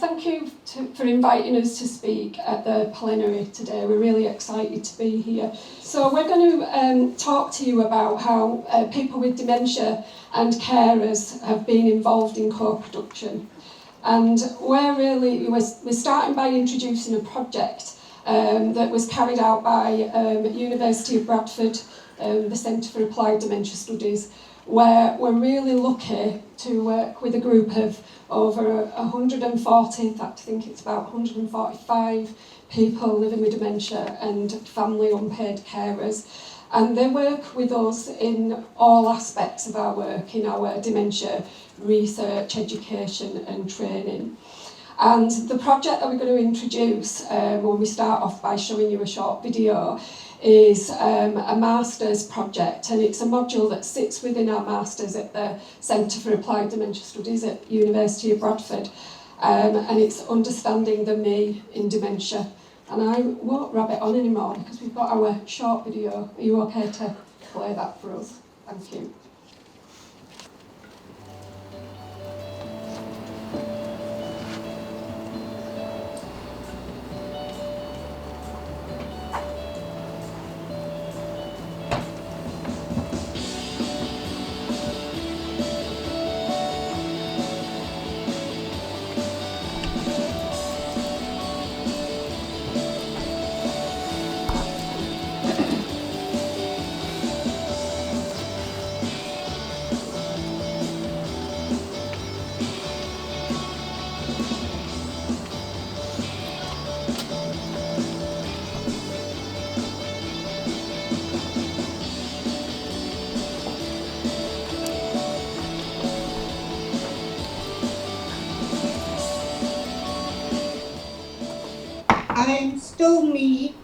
thank you for inviting us to speak at the Plenary today. We're really excited to be here. So we're going to talk to you about how people with dementia and carers have been involved in co-production. And we're starting by introducing a project that was carried out by University of Bradford, the Centre for Applied Dementia Studies, where we're really lucky to work with a group of over 140, in fact I think it's about 145 people living with dementia and family unpaid carers. And they work with us in all aspects of our work, in our dementia research, education and training. And the project that we're going to introduce, when we start off by showing you a short video, is a master's project, and it's a module that sits within our master's at the Centre for Applied Dementia Studies at University of Bradford, and it's understanding the me in dementia. And I won't rabbit on anymore because we've got our short video. Are you okay to play that for us? Thank you. I am still me,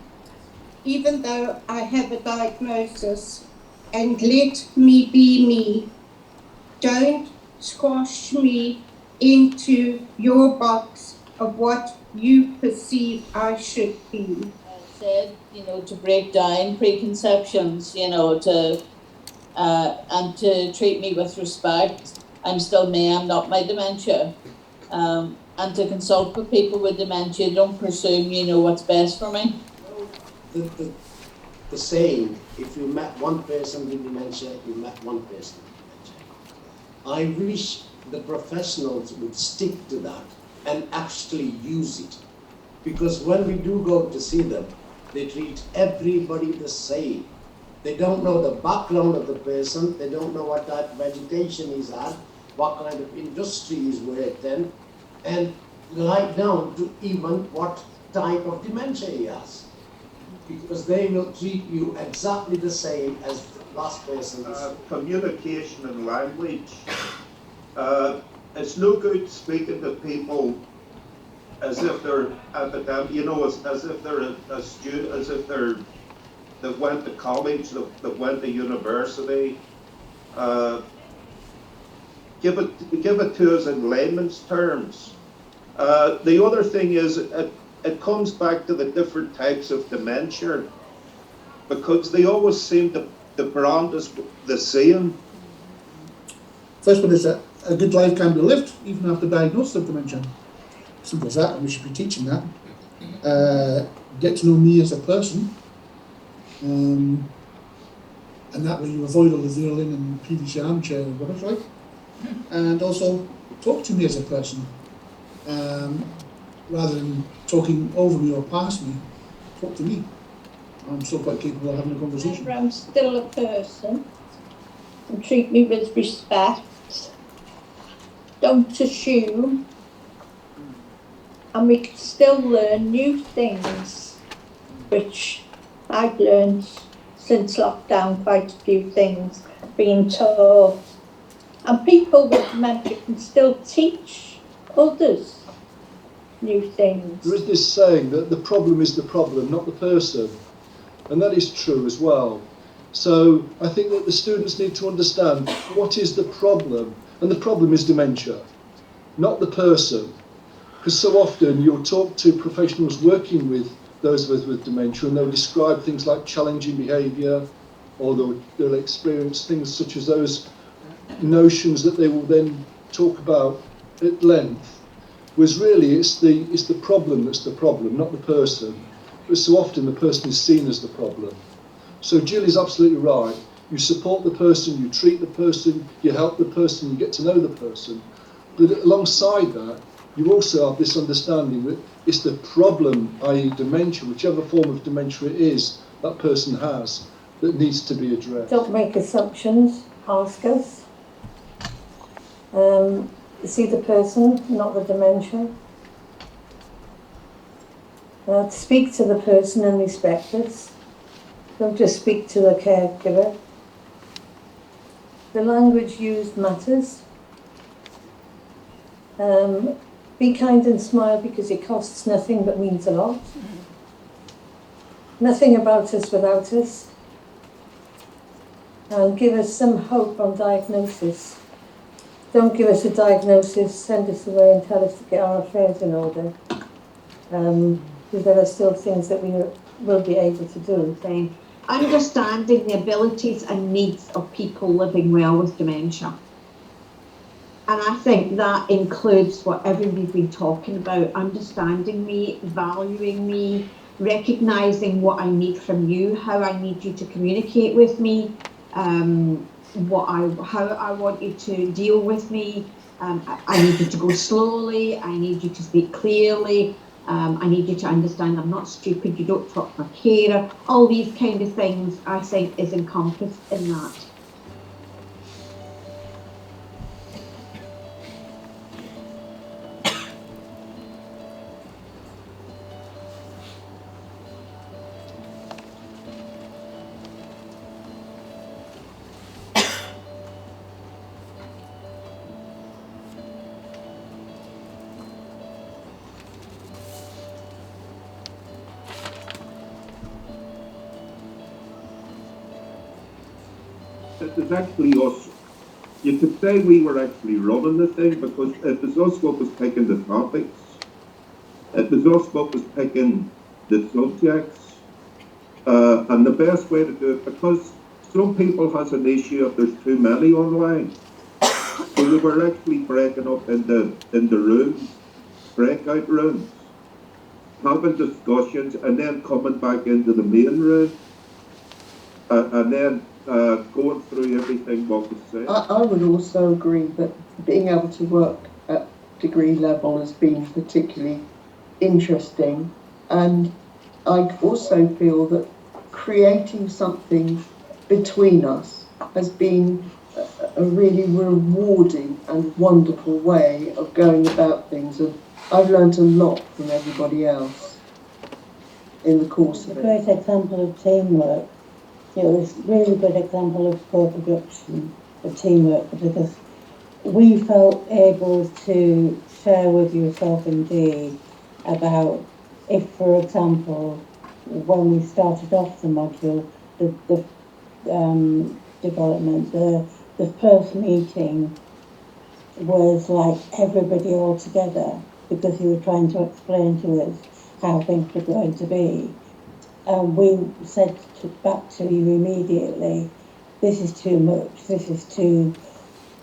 even though I have a diagnosis, and let me be me. Don't squash me into your box of what you perceive I should be. I said, to break down preconceptions, and to treat me with respect. I'm still me, I'm not my dementia. And to consult with people with dementia. Don't presume you know what's best for me. The saying, if you met one person with dementia, you met one person with dementia. I wish the professionals would stick to that and actually use it. Because when we do go to see them, they treat everybody the same. They don't know the background of the person, they don't know what type of education he's had, what kind of industry he's worked in, and right down to even what type of dementia he has. Because they will treat you exactly the same as the last person. Communication and language. It's no good speaking to people as if they're academic, as if they're a student, as if they went to college, they went to university. Give it to us in layman's terms. The other thing is, it comes back to the different types of dementia, because they always seem to brand us the same. First one is that a good life can be lived even after diagnosis of dementia. Simple as that, and we should be teaching that. Get to know me as a person, and that way you avoid all the whirling and peevish armchair and whatever, right? And also talk to me as a person, rather than talking over me or past me. Talk to me. I'm still quite capable of having a conversation. I'm still a person, and treat me with respect. Don't assume, and we can still learn new things, which I've learned since lockdown, quite a few things being taught. And people with dementia can still teach others new things. There is this saying that the problem is the problem, not the person. And that is true as well. So I think that the students need to understand what is the problem. And the problem is dementia, not the person. Because so often you'll talk to professionals working with those with dementia, and they'll describe things like challenging behaviour, or they'll experience things such as those notions that they will then talk about at length. was really it's the problem that's the problem, not the person. But so often the person is seen as the problem. So Julie's absolutely right. You support the person, you treat the person, you help the person, you get to know the person. But alongside that, you also have this understanding that it's the problem, i.e. dementia, whichever form of dementia it is that person has, that needs to be addressed. Don't make assumptions, ask us. See the person, not the dementia. Speak to the person and respect us. Don't just speak to the caregiver. The language used matters. Be kind and smile because it costs nothing but means a lot. Nothing about us without us. And give us some hope on diagnosis. Don't give us a diagnosis, send us away and tell us to get our affairs in order. Because there are still things that we will be able to do. Understanding the abilities and needs of people living well with dementia. And I think that includes what everybody's been talking about, understanding me, valuing me, recognising what I need from you, how I need you to communicate with me, how I want you to deal with me. I need you to go slowly, I need you to speak clearly, I need you to understand I'm not stupid, you don't talk for carer. All these kind of things I think is encompassed in that. It was actually us. You could say we were actually running the thing because it was us what was picking the topics. It was us what was picking the subjects. And the best way to do it, because some people has an issue if there's too many online. So we were actually breaking up in the rooms, breakout rooms, having discussions and then coming back into the main room. And then going through everything what was said. I would also agree that being able to work at degree level has been particularly interesting, and I also feel that creating something between us has been a really rewarding and wonderful way of going about things, and I've learned a lot from everybody else in the course of it. A great example of teamwork. It was a really good example of co-production, of teamwork, because we felt able to share with yourself indeed about if, for example, when we started off the module, the development, the first meeting was like everybody all together because you were trying to explain to us how things were going to be. We said back to you immediately, this is too much, this is too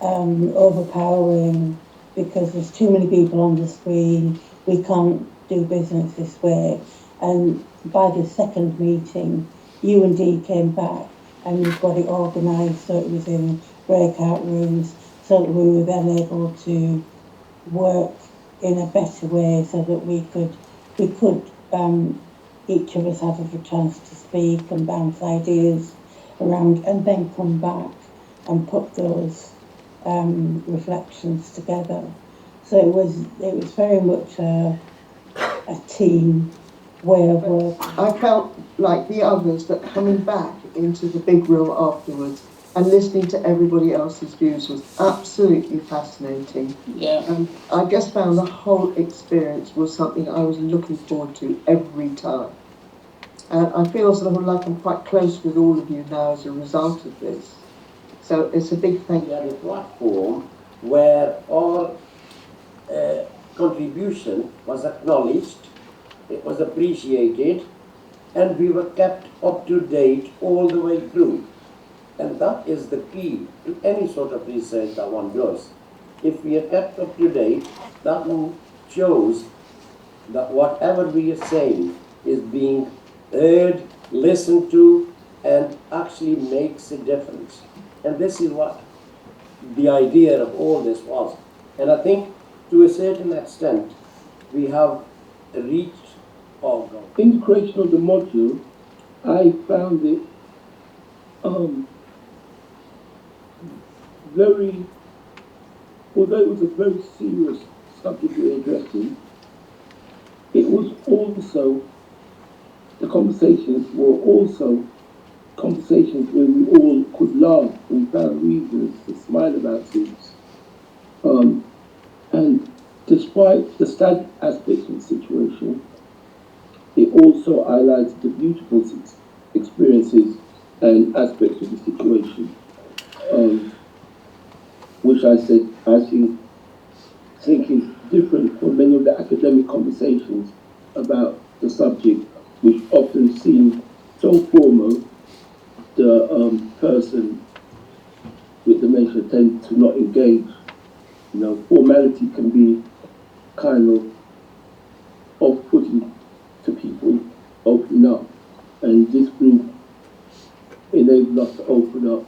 overpowering because there's too many people on the screen, we can't do business this way. And by the second meeting, you and Dee came back and we've got it organised so it was in breakout rooms so that we were then able to work in a better way so that we could each of us have a chance to speak and bounce ideas around and then come back and put those reflections together. So it was very much a team way of working. I felt like the others that coming back into the big room afterwards and listening to everybody else's views was absolutely fascinating. Yeah. And I just found the whole experience was something I was looking forward to every time. And I feel sort of like I'm quite close with all of you now as a result of this. So it's a big thank you. We had a platform where our contribution was acknowledged, it was appreciated, and we were kept up to date all the way through. And that is the key to any sort of research that one does. If we are kept up to date, that will shows that whatever we are saying is being heard, listened to, and actually makes a difference. And this is what the idea of all this was. And I think to a certain extent, we have reached our goal. In the creation of the module, I found it very, although it was a very serious subject we were addressing, it was also, the conversations were also conversations where we all could laugh and found reasons to smile about things. And despite the sad aspects of the situation, it also highlights the beautiful experiences and aspects of the situation, which I think is different from many of the academic conversations about the subject, which often seem so formal. The person with dementia tends to not engage. You know, formality can be kind of off-putting to people opening up, and this group enabled us to open up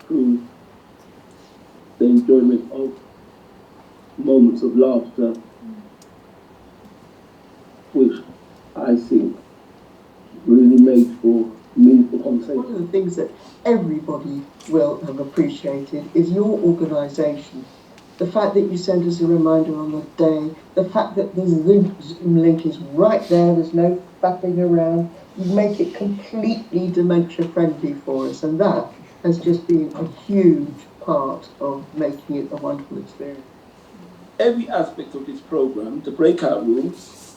through the enjoyment of moments of laughter, which I think really made for meaningful conversation. One of the things that everybody will have appreciated is your organisation. The fact that you send us a reminder on the day, the fact that the Zoom link is right there, there's no faffing around, you make it completely dementia friendly for us, and that has just been a huge part of making it a wonderful experience. Every aspect of this program, the breakout rooms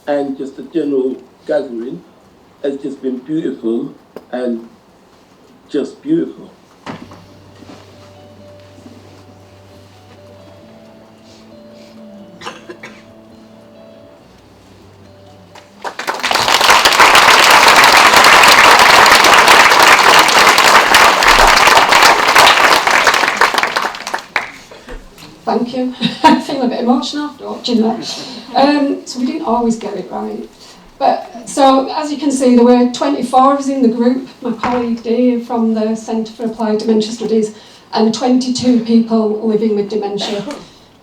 and just the general gathering, has just been beautiful and just beautiful. Thank you. I feel a bit emotional after watching that. So we didn't always get it right. But so as you can see, there were 24 of us in the group, my colleague Dave from the Centre for Applied Dementia Studies, and 22 people living with dementia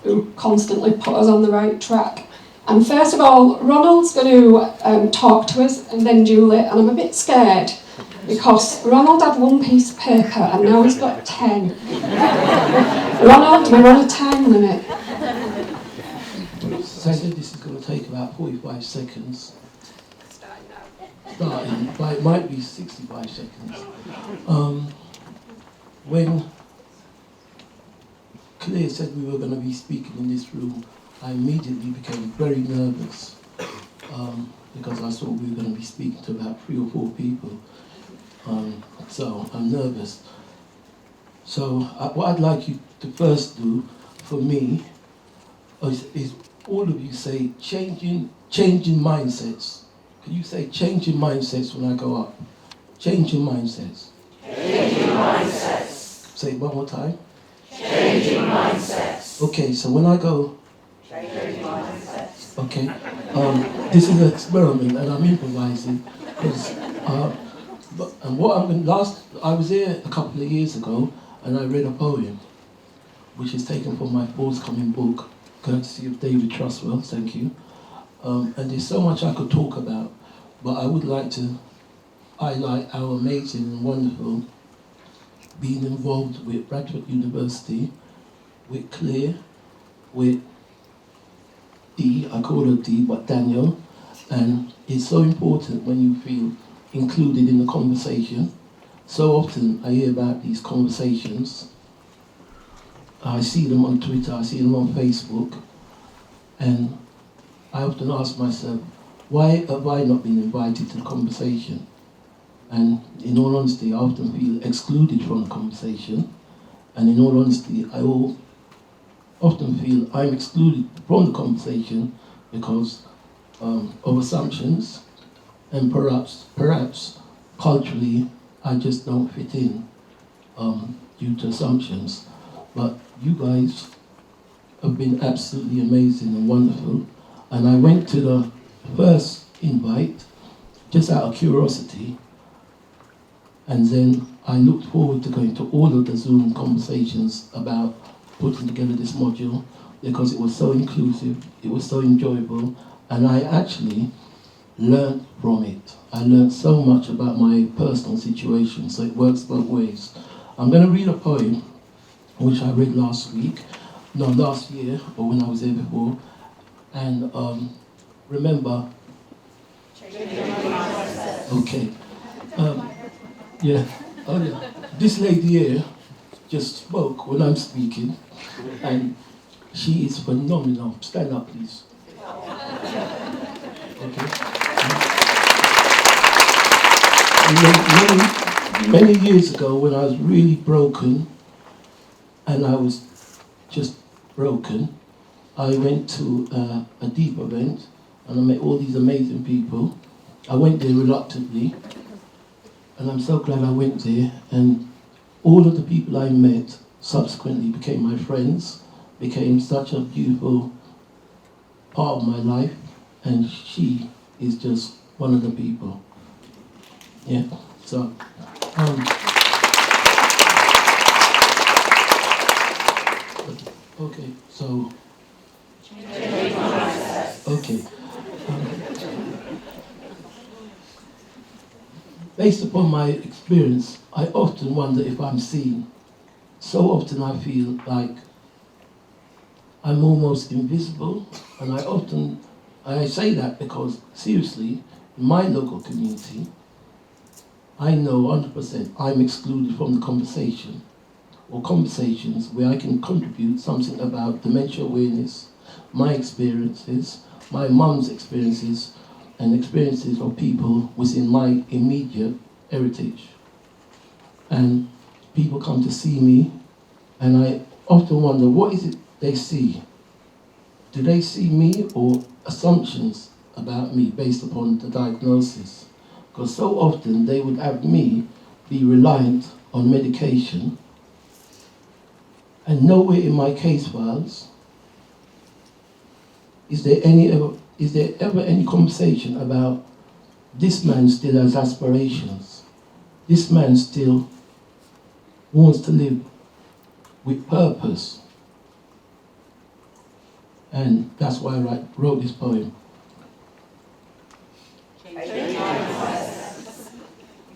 who constantly put us on the right track. And first of all, Ronald's going to talk to us, and then Julie, and I'm a bit scared because Ronald had one piece of paper and now he's got 10. Ronald, we're on a time limit. So I said this is going to take about 45 seconds. Starting, but it might be 65 seconds. When Clare said we were going to be speaking in this room, I immediately became very nervous because I saw we were going to be speaking to about 3 or 4 people. So I'm nervous. So what I'd like you to first do for me is all of you say changing mindsets. Can you say changing mindsets when I go up? Changing mindsets. Changing mindsets. Say it one more time. Changing mindsets. Okay, so when I go... Changing mindsets. Okay. This is an experiment and I'm improvising. And what I'm going I was here a couple of years ago and I read a poem which is taken from my forthcoming book, courtesy of David Trustwell, thank you. And there's so much I could talk about, but I would like to highlight our amazing and wonderful being involved with Bradford University, with Clare, with Dee, I call her Dee, but Danielle, and it's so important when you feel included in the conversation. So often I hear about these conversations, I see them on Twitter, I see them on Facebook, and I often ask myself, why have I not been invited to the conversation? And in all honesty, I often feel excluded from the conversation. And in all honesty, I often feel I'm excluded from the conversation because of assumptions, and perhaps culturally, I just don't fit in due to assumptions. But you guys have been absolutely amazing and wonderful. And I went to the first invite just out of curiosity, and then I looked forward to going to all of the Zoom conversations about putting together this module because it was so inclusive, it was so enjoyable, and I actually learned from it. I learned so much about my personal situation, so it works both ways. I'm going to read a poem which I read last year, or when I was there before, and remember. Okay. Yeah. Oh yeah. This lady here just spoke when I'm speaking, and she is phenomenal. Stand up, please. Okay. Many years ago, when I was really broken, and I was just broken, I went to a deep event, and I met all these amazing people. I went there reluctantly, and I'm so glad I went there, and all of the people I met subsequently became my friends, became such a beautiful part of my life, and she is just one of the people. Yeah, so okay, so okay. Based upon my experience, I often wonder if I'm seen. So often I feel like I'm almost invisible, and I say that because, seriously, in my local community, I know 100% I'm excluded from the conversation, or conversations where I can contribute something about dementia awareness, my experiences, my mum's experiences, and experiences of people within my immediate heritage. And people come to see me, and I often wonder, what is it they see? Do they see me or assumptions about me based upon the diagnosis? Because so often they would have me be reliant on medication, and nowhere in my case files is there ever any conversation about this man still has aspirations, this man still wants to live with purpose. And that's why I wrote this poem.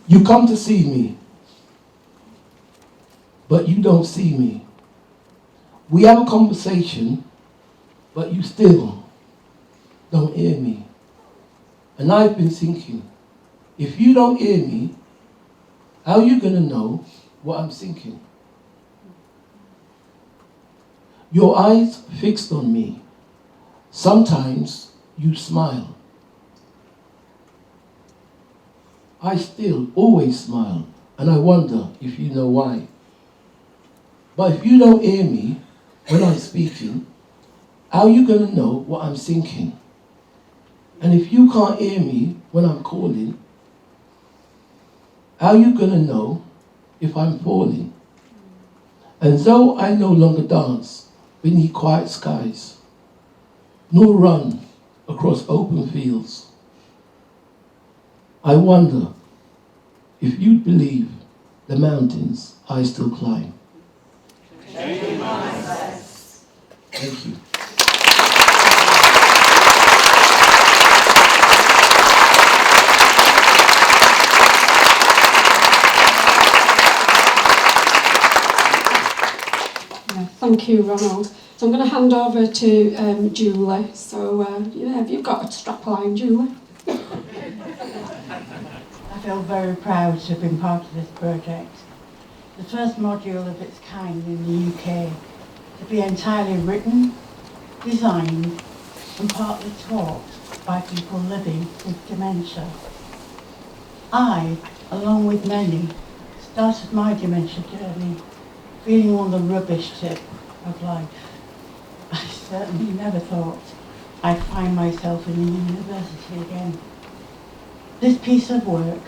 You come to see me, but you don't see me. We have a conversation, but you still don't hear me. And I've been thinking, if you don't hear me, how are you going to know what I'm thinking? Your eyes fixed on me. Sometimes you smile. I still always smile, and I wonder if you know why. But if you don't hear me when I'm speaking, how are you going to know what I'm thinking? And if you can't hear me when I'm calling, how are you going to know if I'm falling? And though I no longer dance beneath quiet skies, nor run across open fields, I wonder if you'd believe the mountains I still climb. Thank you. Thank you, Ronald. So I'm going to hand over to Julie. So, have you got a strap line, Julie? I feel very proud to have been part of this project. The first module of its kind in the UK to be entirely written, designed and partly taught by people living with dementia. I, along with many, started my dementia journey feeling on the rubbish tip of life. I certainly never thought I'd find myself in the university again. This piece of work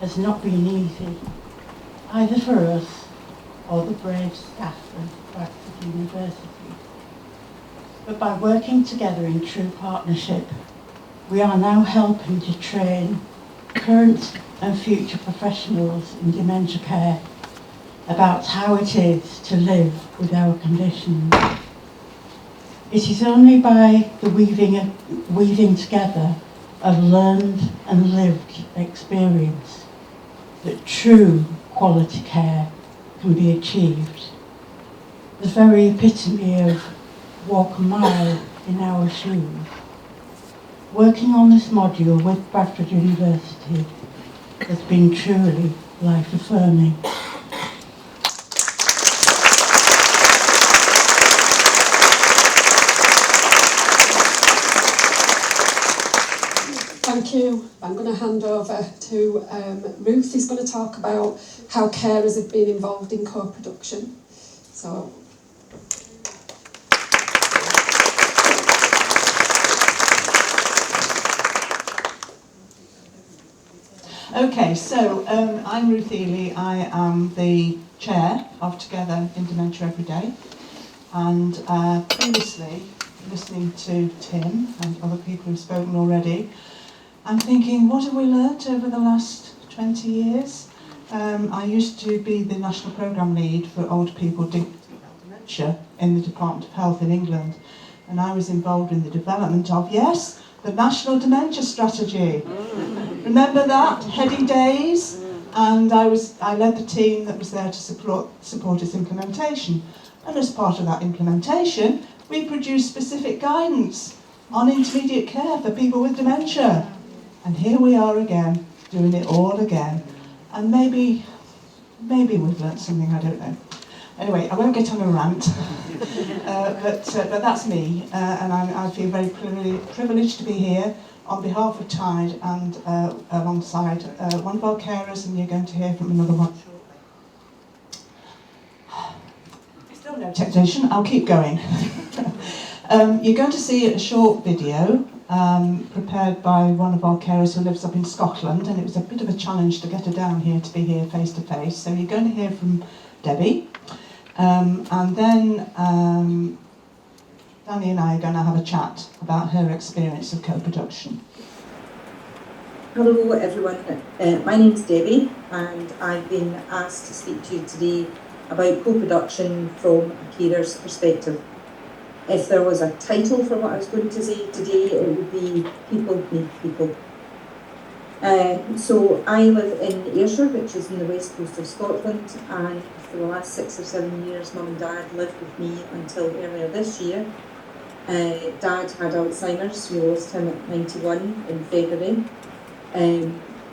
has not been easy, either for us or the brave staff of Bradford University. but by working together in true partnership, we are now helping to train current and future professionals in dementia care about how it is to live with our conditions. It is only by the weaving together of learned and lived experience that true quality care can be achieved. The very epitome of walk a mile in our shoes. Working on this module with Bradford University has been truly life-affirming. Thank you. I'm going to hand over to Ruth, who's going to talk about how carers have been involved in co-production. So. Okay, so I'm Ruth Ely. I am the chair of Together in Dementia Every Day, and previously, listening to Tim and other people who've spoken already, I'm thinking, what have we learnt over the last 20 years? I used to be the National Programme Lead for Old People Dementia in the Department of Health in England, and I was involved in the development of, yes, the National Dementia Strategy. Remember that? Heady days? And I led the team that was there to support its implementation. And as part of that implementation, we produced specific guidance on intermediate care for people with dementia. And here we are again, doing it all again. And maybe we've learnt something, I don't know. Anyway, I won't get on a rant, but that's me, and I feel very privileged to be here on behalf of Tide and alongside one of our carers, and you're going to hear from another one shortly. Still no technician, I'll keep going. You're going to see a short video prepared by one of our carers who lives up in Scotland, and it was a bit of a challenge to get her down here to be here face to face. So you're going to hear from Debbie, and then Danny and I are going to have a chat about her experience of co-production. Hello everyone, my name's Debbie, and I've been asked to speak to you today about co-production from a carer's perspective. If there was a title for what I was going to say today, it would be People Need People. So I live in Ayrshire, which is on the west coast of Scotland, and for the last 6 or 7 years Mum and Dad lived with me until earlier this year. Dad had Alzheimer's. We lost him at 91 in February.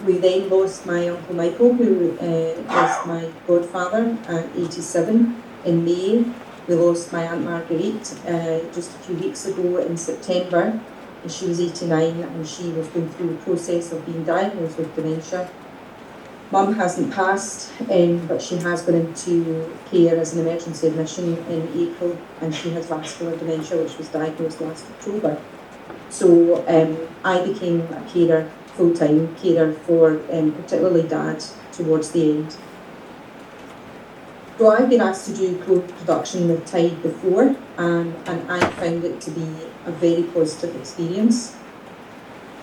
We then lost my Uncle Michael, who is my godfather, at 87 in May. We lost my Aunt Marguerite just a few weeks ago in September, and she was 89 and she was going through the process of being diagnosed with dementia. Mum hasn't passed, but she has gone into care as an emergency admission in April, and she has vascular dementia, which was diagnosed last October. So I became a carer, full-time carer for particularly Dad towards the end. So I've been asked to do co-production with Tide before, and I found it to be a very positive experience.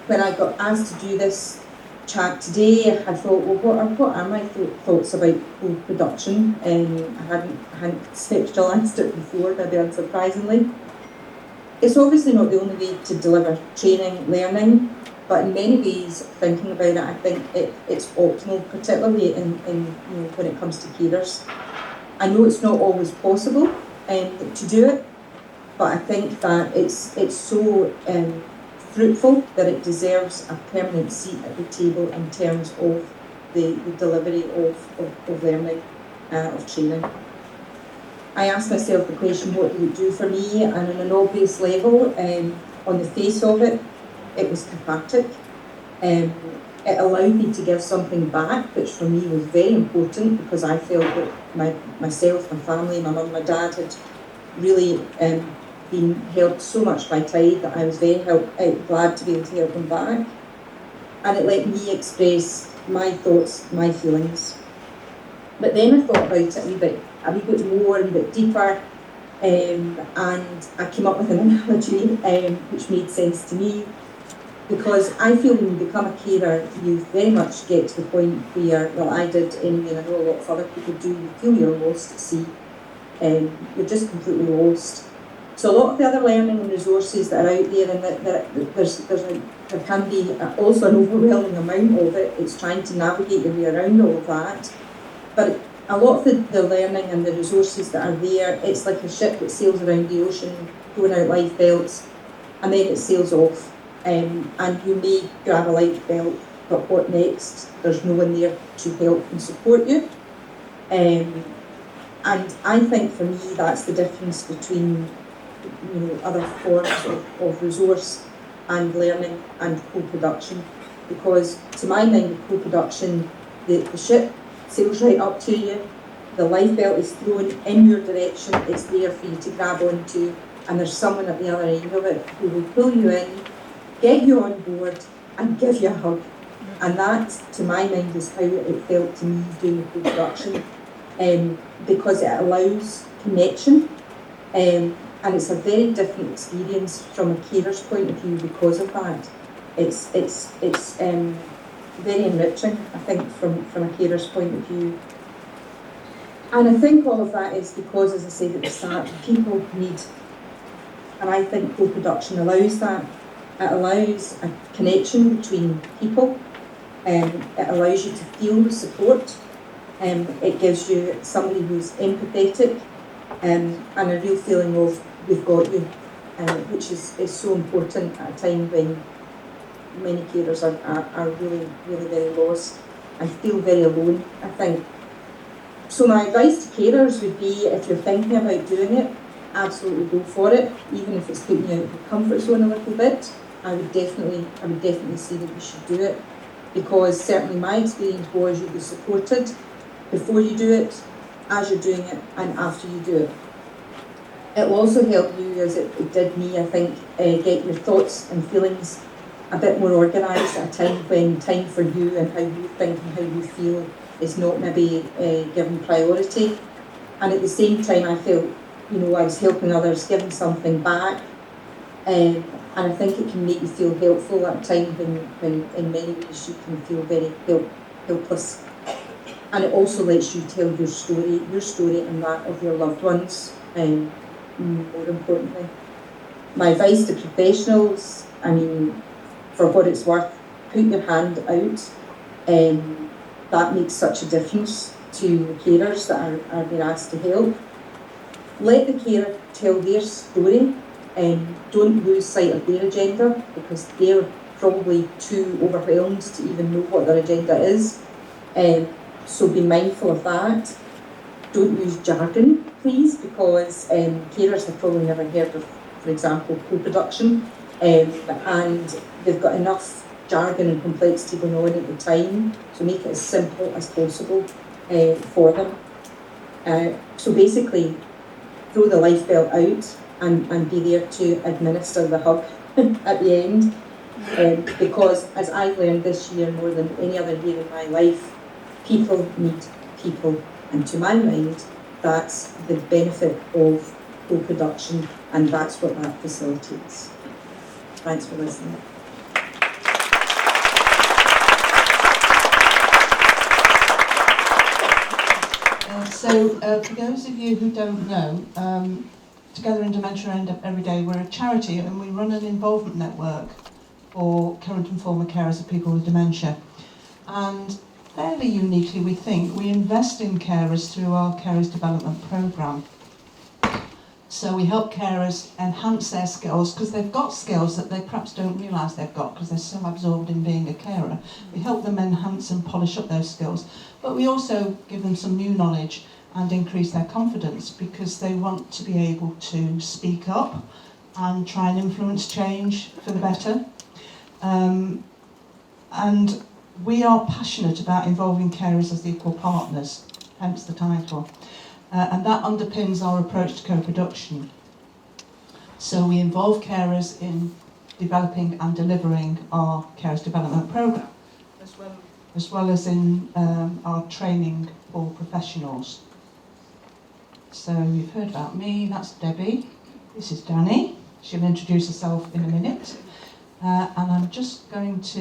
When I got asked to do this chat today, I thought, well, what are my thoughts about co-production? I hadn't conceptualised it before, maybe unsurprisingly. It's obviously not the only way to deliver training, learning, but in many ways, thinking about it, I think it's optimal, particularly in when it comes to carers. I know it's not always possible to do it, but I think that it's so fruitful that it deserves a permanent seat at the table in terms of the delivery of learning, of training. I asked myself the question, what did it do for me? And on an obvious level, on the face of it, it was cathartic. It allowed me to give something back, which for me was very important, because I felt that myself, my family, my mum, my dad had really been helped so much by Tide that I was very glad to be able to help them back. And it let me express my thoughts, my feelings. But then I thought about it a wee bit more, a wee bit deeper, And I came up with an analogy which made sense to me, because I feel when you become a carer, you very much get to the point where, well, I did anyway, and I know a lot of other people do, you feel you're lost at sea. You're just completely lost. So a lot of the other learning and resources that are out there, and there can be also an overwhelming amount of it. It's trying to navigate your way around all of that. But a lot of the learning and the resources that are there, it's like a ship that sails around the ocean, throwing out life belts, and then it sails off. And you may grab a life belt, but what next? There's no one there to help and support you. And I think for me that's the difference between other forms of resource and learning and co-production. Because to my mind, co-production, the ship sails right up to you, the life belt is thrown in your direction, it's there for you to grab onto, and there's someone at the other end of it who will pull you in, get you on board, and give you a hug. And that, to my mind, is how it felt to me doing the co-production, because it allows connection, and it's a very different experience from a carer's point of view because of that. It's very enriching, I think, from a carer's point of view. And I think all of that is because, as I said at the start, people need, and I think co-production allows that. It allows a connection between people, it allows you to feel the support, it gives you somebody who's empathetic, and a real feeling of we've got you, which is so important at a time when many carers are really, really very lost and feel very alone, I think. So my advice to carers would be, if you're thinking about doing it, absolutely go for it, even if it's putting you out of your comfort zone a little bit. I would definitely say that you should do it, because certainly my experience was you'll be supported before you do it, as you're doing it, and after you do it. It will also help you, as it did me, I think, get your thoughts and feelings a bit more organised at a time when time for you and how you think and how you feel is not maybe given priority. And at the same time, I felt, I was helping others, giving something back. And I think it can make you feel helpful at a time when in many ways you can feel very helpless. And it also lets you tell your story and that of your loved ones, more importantly. My advice to professionals, for what it's worth, put your hand out. That makes such a difference to the carers that are being asked to help. Let the carer tell their story. Don't lose sight of their agenda, because they're probably too overwhelmed to even know what their agenda is. So be mindful of that. Don't use jargon, please, because carers have probably never heard of, for example, co-production, and they've got enough jargon and complexity going on at the time, so make it as simple as possible for them. So basically, throw the life belt out and be there to administer the hug at the end. Because as I've learned this year more than any other year in my life, people need people. And to my mind, that's the benefit of co-production, and that's what that facilitates. Thanks for listening. For those of you who don't know, Together in Dementia Every Day, we're a charity and we run an involvement network for current and former carers of people with dementia. And fairly uniquely, we think, we invest in carers through our Carers Development Programme. So we help carers enhance their skills, because they've got skills that they perhaps don't realise they've got because they're so absorbed in being a carer. We help them enhance and polish up those skills, but we also give them some new knowledge and increase their confidence, because they want to be able to speak up and try and influence change for the better. And we are passionate about involving carers as equal partners, hence the title. And that underpins our approach to co-production. So we involve carers in developing and delivering our Carers Development Programme, as well as in our training for professionals. So you've heard about me, that's Debbie. This is Danny. She'll introduce herself in a minute. And I'm just going to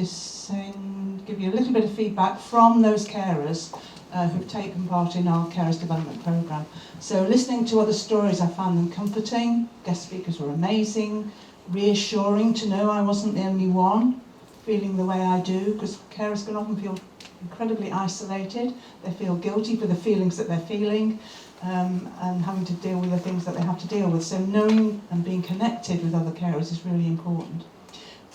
give you a little bit of feedback from those carers who've taken part in our Carers Development Programme. So listening to other stories, I found them comforting. Guest speakers were amazing, reassuring to know I wasn't the only one feeling the way I do, because carers can often feel incredibly isolated. They feel guilty for the feelings that they're feeling and having to deal with the things that they have to deal with. So knowing and being connected with other carers is really important.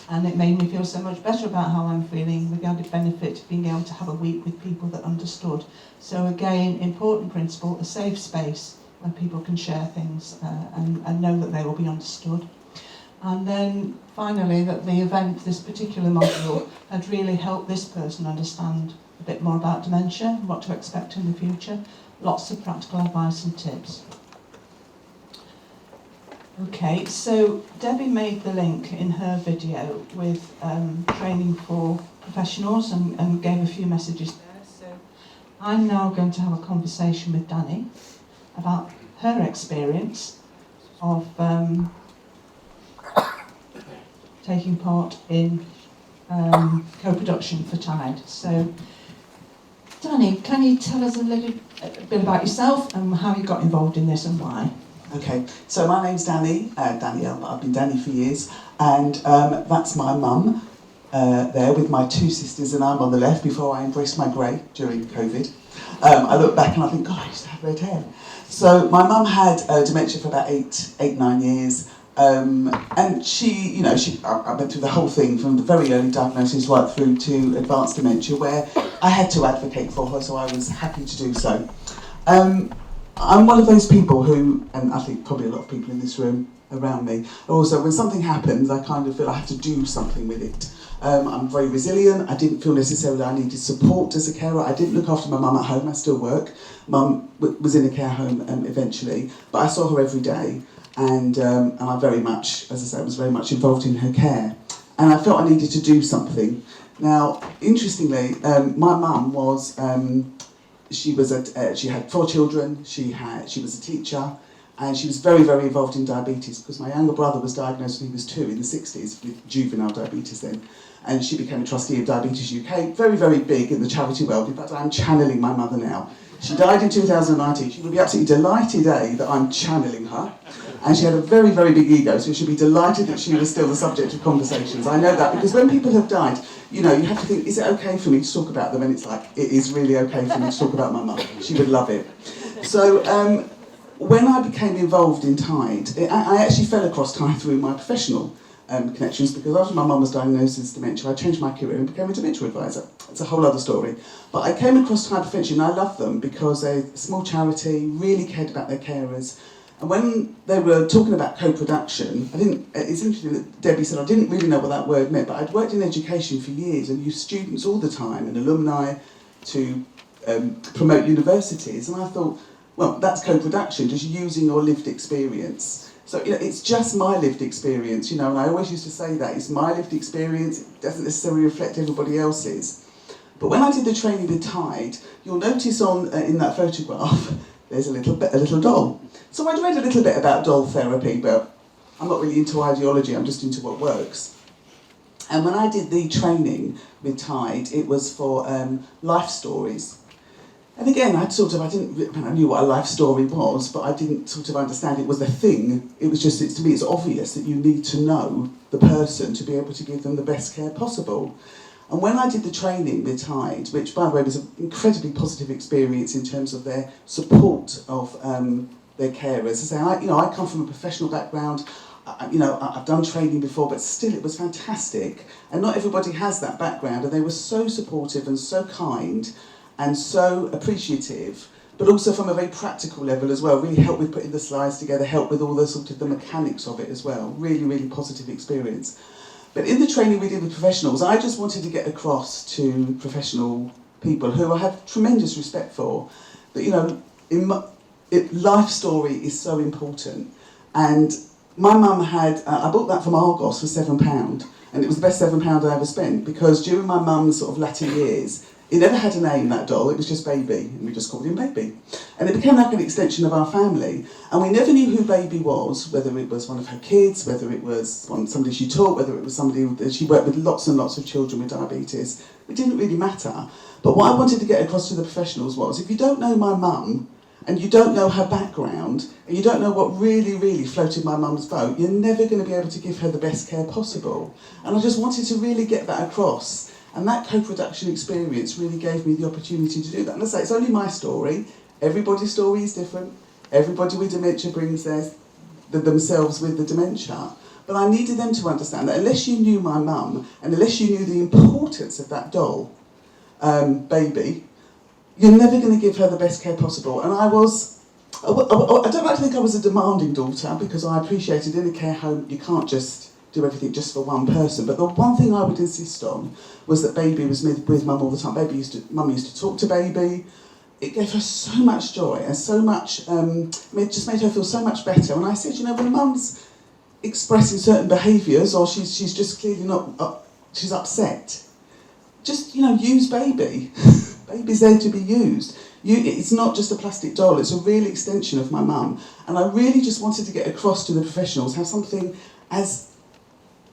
And it made me feel so much better about how I'm feeling. We got the benefit of being able to have a week with people that understood. So again, important principle, a safe space where people can share things and know that they will be understood. And then finally, that the event, this particular module, had really helped this person understand a bit more about dementia, what to expect in the future, lots of practical advice and tips. Okay, so Debbie made the link in her video with training for professionals and gave a few messages there. So I'm now going to have a conversation with Danny about her experience of taking part in co-production for Tide. So Danny, can you tell us a little bit about yourself and how you got involved in this and why? Okay, so my name's Danielle, but I've been Danny for years, and that's my mum there with my two sisters, and I'm on the left before I embraced my grey during COVID. I look back and I think, God, I used to have red hair. So my mum had dementia for about 9 years, and she, I went through the whole thing from the very early diagnosis right through to advanced dementia, where I had to advocate for her, so I was happy to do so. I'm one of those people who, and I think probably a lot of people in this room around me, also when something happens, I kind of feel I have to do something with it. I'm very resilient. I didn't feel necessarily I needed support as a carer. I didn't look after my mum at home. I still work. Mum was in a care home eventually, but I saw her every day, and I very much, as I say, was very much involved in her care. And I felt I needed to do something. Now, interestingly, my mum was... she had 4 children, she was a teacher, and she was very, very involved in diabetes because my younger brother was diagnosed when he was 2 in the 60s with juvenile diabetes then. And she became a trustee of Diabetes UK, very, very big in the charity world. In fact, I'm channeling my mother now. She died in 2019. She will be absolutely delighted, that I'm channeling her. And she had a very, very big ego, so she'll be delighted that she was still the subject of conversations. I know that because when people have died, you have to think, is it okay for me to talk about them? And it's like, it is really okay for me to talk about my mum. She would love it. So when I became involved in Tide, I actually fell across Tide through my professional connections, because after my mum was diagnosed with dementia, I changed my career and became a dementia advisor. It's a whole other story. But I came across Tide Prevention and I love them because they're a small charity, really cared about their carers. And when they were talking about co-production, it's interesting that Debbie said I didn't really know what that word meant, but I'd worked in education for years and used students all the time and alumni to promote universities. And I thought, well, that's co-production, just using your lived experience. So, it's just my lived experience, and I always used to say that. It's my lived experience, it doesn't necessarily reflect everybody else's. But when I did the training with Tide, you'll notice in that photograph, there's a little doll. So I'd read a little bit about doll therapy, but I'm not really into ideology, I'm just into what works. And when I did the training with Tide, it was for life stories. And again, I knew what a life story was, but I didn't sort of understand it was a thing. It was just, to me, it's obvious that you need to know the person to be able to give them the best care possible. And when I did the training with Tide, which, by the way, was an incredibly positive experience in terms of their support of their carers. As I say, I come from a professional background. I've done training before, but still, it was fantastic. And not everybody has that background, and they were so supportive and so kind and so appreciative, but also from a very practical level as well, really helped with putting the slides together, helped with all the sort of the mechanics of it as well. Really, really positive experience. But in the training we did with professionals, I just wanted to get across to professional people who I have tremendous respect for, that, life story is so important. And my mum had, I bought that from Argos for £7, and it was the best £7 I ever spent, because during my mum's sort of latter years, It never had a name, that doll, it was just Baby, and we just called him Baby. And it became like an extension of our family, and we never knew who Baby was, whether it was one of her kids, whether it was somebody she taught, whether it was somebody that she worked with lots and lots of children with diabetes. It didn't really matter. But what I wanted to get across to the professionals was, if you don't know my mum, and you don't know her background, and you don't know what really, really floated my mum's boat, you're never going to be able to give her the best care possible. And I just wanted to really get that across. And that co-production experience really gave me the opportunity to do that. And I say, it's only my story. Everybody's story is different. Everybody with dementia brings themselves with the dementia. But I needed them to understand that unless you knew my mum, and unless you knew the importance of that doll, Baby, you're never going to give her the best care possible. And I don't like to think I was a demanding daughter, because I appreciated in a care home you can't just do everything just for one person. But the one thing I would insist on was that Baby was with mum all the time. Mum used to talk to Baby. It gave her so much joy and so much, it just made her feel so much better. And I said, you know, when mum's expressing certain behaviours, or she's just clearly not, she's upset, just, you know, use Baby. Baby's there to be used. It's not just a plastic doll, it's a real extension of my mum. And I really just wanted to get across to the professionals how something as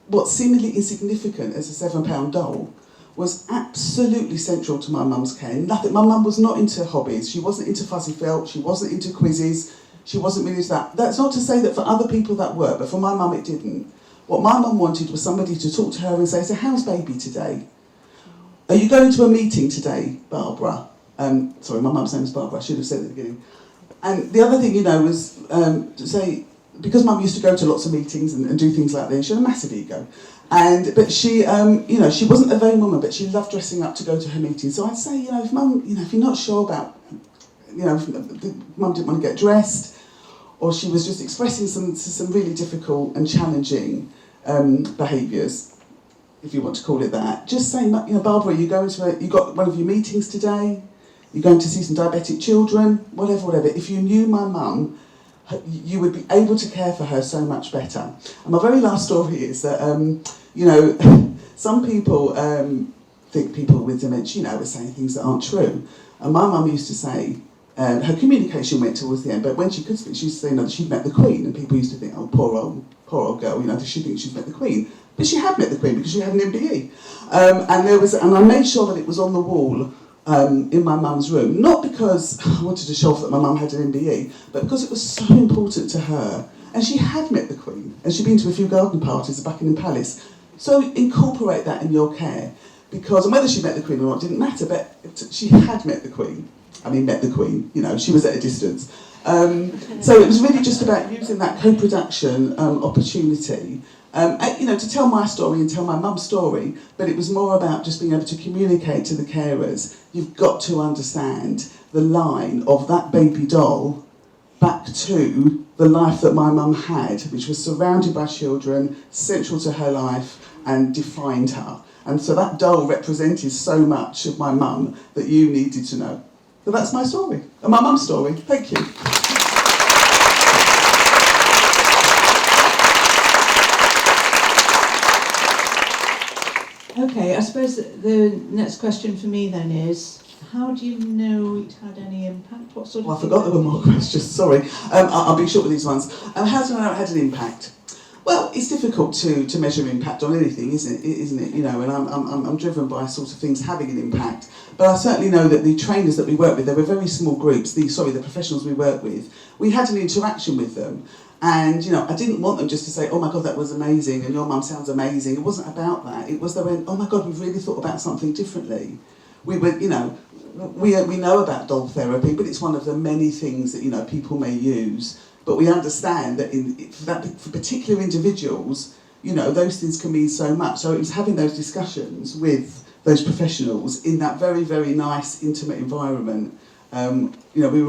what seemingly insignificant as a £7 doll was absolutely central to my mum's care. Nothing. My mum was not into hobbies. She wasn't into fuzzy felt. She wasn't into quizzes. She wasn't really into that. That's not to say that for other people that worked, but for my mum it didn't. What my mum wanted was somebody to talk to her and say, so how's Baby today? Are you going to a meeting today, Barbara? Sorry, my mum's name is Barbara. I should have said at the beginning. And the other thing, you know, was to say, because mum used to go to lots of meetings and do things like this, she had a massive ego. But she, you know, she wasn't a vain woman, but she loved dressing up to go to her meetings. So I'd say, you know, if mum, you know, if you're not sure about, you know, if mum didn't want to get dressed, or she was just expressing some really difficult and challenging behaviours, if you want to call it that, just say, you know, Barbara, you got one of your meetings today, you're going to see some diabetic children, whatever. If you knew my mum, you would be able to care for her so much better. And my very last story is that, you know, some people think people with dementia, you know, are saying things that aren't true. And my mum used to say, her communication went towards the end, but when she could speak, she used to say, no, that she'd met the Queen, and people used to think, oh, poor old girl, you know, does she think she's met the Queen? But she had met the Queen because she had an MBE. And I made sure that it was on the wall in my mum's room, not because I wanted to show off that my mum had an MBE, but because it was so important to her. And she had met the Queen, and she'd been to a few garden parties at Buckingham Palace. So incorporate that in your care, because, and whether she met the Queen or not didn't matter, but she had met the Queen. I mean, met the Queen, you know, she was at a distance. So it was really just about using that co-production opportunity, you know, to tell my story and tell my mum's story, but it was more about just being able to communicate to the carers. You've got to understand the line of that baby doll back to the life that my mum had, which was surrounded by children, central to her life, and defined her. And so that doll represented so much of my mum that you needed to know. So that's my story, and my mum's story. Thank you. Okay, I suppose the next question for me then is, how do you know it had any impact? What sort of? I forgot there were more questions, sorry. I'll be short with these ones. How do I know it had an impact? Well, it's difficult to measure impact on anything, isn't it? You know, and I'm driven by sort of things having an impact. But I certainly know that the trainers that we work with, they were very small groups. The professionals we work with, we had an interaction with them. And, you know, I didn't want them just to say, oh my God, that was amazing, and your mum sounds amazing. It wasn't about that. It was they went, oh my God, we've really thought about something differently. We were, you know, we know about doll therapy, but it's one of the many things that, you know, people may use. But we understand that for particular individuals, you know, those things can mean so much. So it was having those discussions with those professionals in that very, very nice, intimate environment. You know, we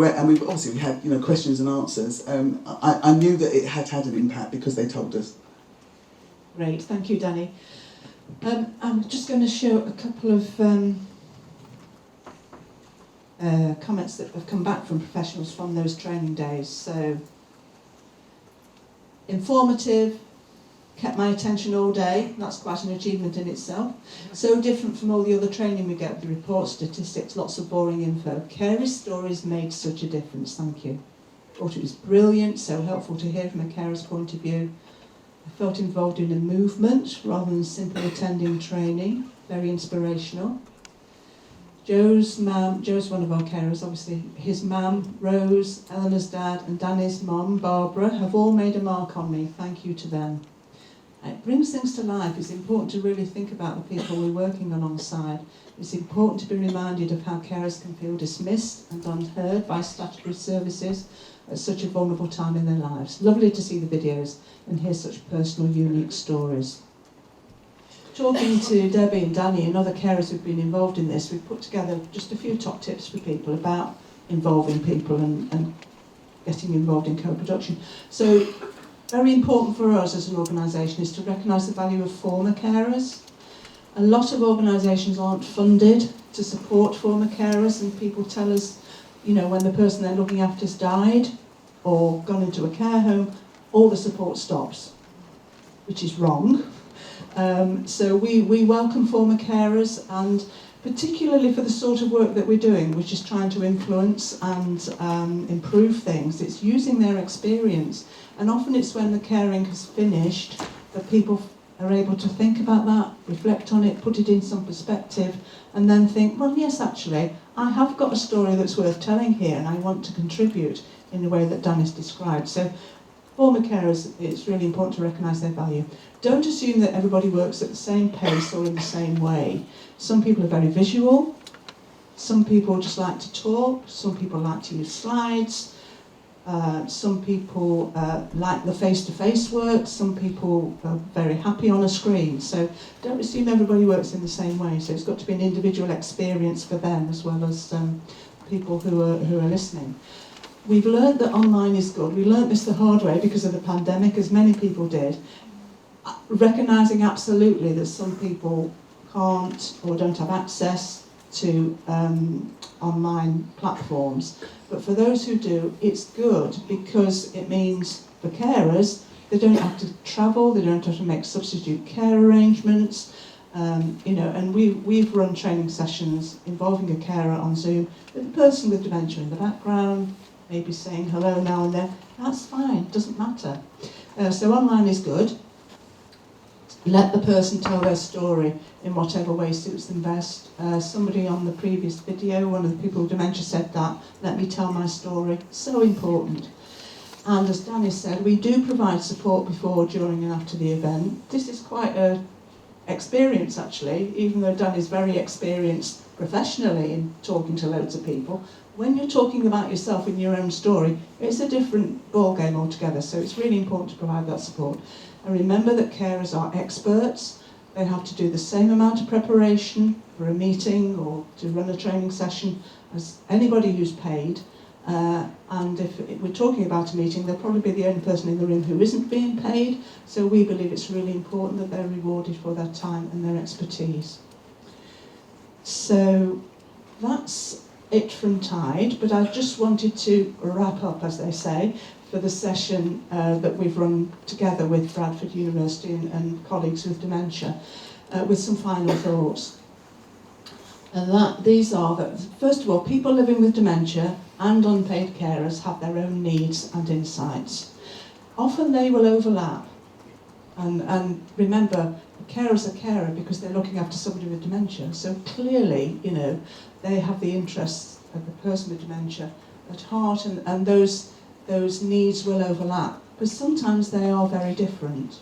had, you know, questions and answers. I knew that it had had an impact because they told us. Great, thank you, Danny. I'm just going to show a couple of comments that have come back from professionals from those training days. So, informative, kept my attention all day. That's quite an achievement in itself. So different from all the other training we get, the reports, statistics, lots of boring info. Carers' stories made such a difference, thank you. Thought it was brilliant, so helpful to hear from a carer's point of view. I felt involved in a movement rather than simply attending training, very inspirational. Joe's one of our carers, obviously his mum, Rose, Eleanor's dad and Danny's mum, Barbara, have all made a mark on me. Thank you to them. It brings things to life. It's important to really think about the people we're working alongside. It's important to be reminded of how carers can feel dismissed and unheard by statutory services at such a vulnerable time in their lives. Lovely to see the videos and hear such personal, unique stories. Talking to Debbie and Danny and other carers who've been involved in this, we've put together just a few top tips for people about involving people and getting involved in co-production. So, very important for us as an organisation is to recognise the value of former carers. A lot of organisations aren't funded to support former carers, and people tell us, you know, when the person they're looking after's died or gone into a care home, all the support stops, which is wrong. So we welcome former carers, and particularly for the sort of work that we're doing, which is trying to influence and improve things. It's using their experience, and often it's when the caring has finished that people are able to think about that, reflect on it, put it in some perspective, and then think, well, yes, actually, I have got a story that's worth telling here, and I want to contribute in the way that Dan has described. So former carers, it's really important to recognise their value. Don't assume that everybody works at the same pace or in the same way. Some people are very visual, some people just like to talk, some people like to use slides, some people like the face-to-face work, some people are very happy on a screen. So don't assume everybody works in the same way. So it's got to be an individual experience for them as well as people who are listening. We've learned that online is good. We learned this the hard way because of the pandemic, as many people did. Recognising absolutely that some people can't or don't have access to online platforms. But for those who do, it's good because it means for carers, they don't have to travel, they don't have to make substitute care arrangements. And we've run training sessions involving a carer on Zoom with a person with dementia in the background, maybe saying hello now and then. That's fine, doesn't matter. So online is good. Let the person tell their story in whatever way suits them best. Somebody on the previous video, one of the people with dementia said that, let me tell my story. So important. And as Danny said, we do provide support before, during and after the event. This is quite an experience actually, even though Danny's very experienced professionally in talking to loads of people. When you're talking about yourself in your own story, it's a different ballgame altogether, so it's really important to provide that support. And remember that carers are experts. They have to do the same amount of preparation for a meeting or to run a training session as anybody who's paid. And if we're talking about a meeting, they'll probably be the only person in the room who isn't being paid. So we believe it's really important that they're rewarded for their time and their expertise. So that's it from Tide, but I just wanted to wrap up, as they say, for the session that we've run together with Bradford University and colleagues with dementia, with some final thoughts. And these are that, first of all, people living with dementia and unpaid carers have their own needs and insights. Often they will overlap. And remember, a carer's a carer because they're looking after somebody with dementia. So clearly, they have the interests of the person with dementia at heart, and those needs will overlap. But sometimes they are very different.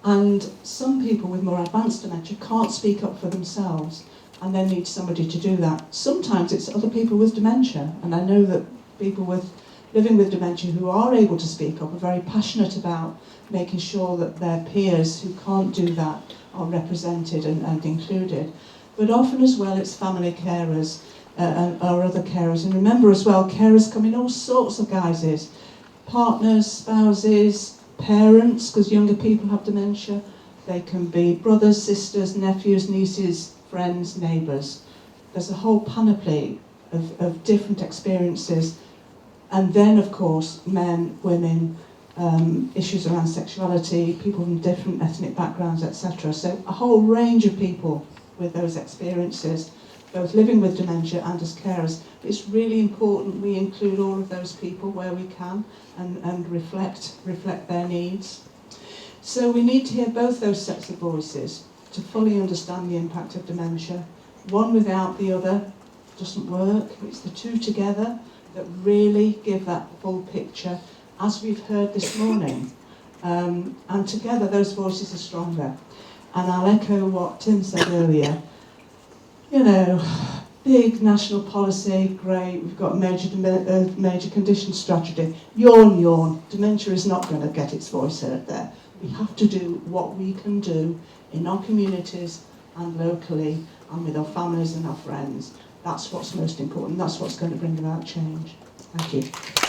And some people with more advanced dementia can't speak up for themselves, and they need somebody to do that. Sometimes it's other people with dementia, and I know that people living with dementia who are able to speak up are very passionate about making sure that their peers who can't do that are represented and included. But often as well it's family carers or other carers. And remember as well, carers come in all sorts of guises. Partners, spouses, parents, because younger people have dementia. They can be brothers, sisters, nephews, nieces, friends, neighbours. There's a whole panoply of different experiences. And then, of course, men, women, issues around sexuality, people from different ethnic backgrounds, etc. So a whole range of people with those experiences, both living with dementia and as carers. It's really important we include all of those people where we can and reflect their needs. So we need to hear both those sets of voices to fully understand the impact of dementia. One without the other doesn't work. It's the two together that really give that full picture, as we've heard this morning. And together those voices are stronger. And I'll echo what Tim said earlier. You know, big national policy, great, we've got major condition strategy. Yawn. Dementia is not going to get its voice heard there. We have to do what we can do in our communities and locally and with our families and our friends. That's what's most important. That's what's going to bring about change. Thank you.